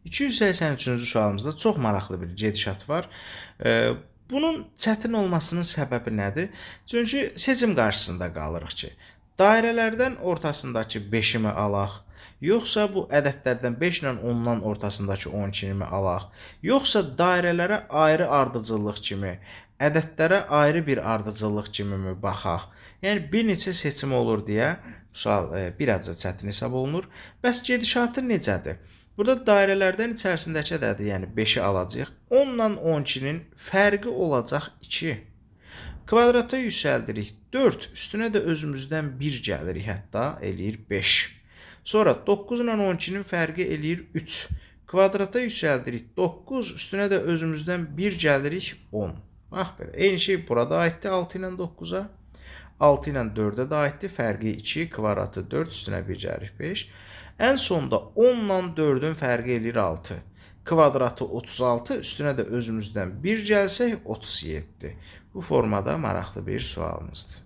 283-cü sualımızda çox maraqlı bir gedişat var. Bunun çətin olmasının səbəbi nədir? Çünki seçim qarşısında qalırıq ki, dairələrdən ortasındakı 5-i mi alaq, yoxsa bu ədədlərdən 5 ilə 10-dan ortasındakı 12-ni mi alaq, yoxsa dairələrə ayrı ardıcıllıq kimi, ədədlərə ayrı bir ardıcıllıq kimi mi baxaq? Yəni bir neçə seçim olur deyə bu sual biraz da çətin hesab olunur. Bəs gedişatı necədir? Burada dairələrdən içərisindəki ədədi, yəni 5-i alacağıq. 10 ilə 12-nin fərqi olacaq 2. Kvadrata yüksəldirik 4, üstünə də özümüzdən 1 gəlirik, hətta eləyir 5. Sonra 9 ilə 12-nin fərqi eləyir 3. Kvadrata yüksəldirik 9, üstünə də özümüzdən 1 gəlirik 10. Bax belə, eyni şey burada aiddir 6 ilə 9-a. 6 ilə 4-ə də aiddir, fərqi 2, kvadratı 4, üstünə 1 gəlirik 5. Ən sonda 10 ilə 4-ün fərqi eləyir 6. Kvadratı 36, üstünə də özümüzdən 1 gəlsək 37. Bu formada maraqlı bir sualımızdır.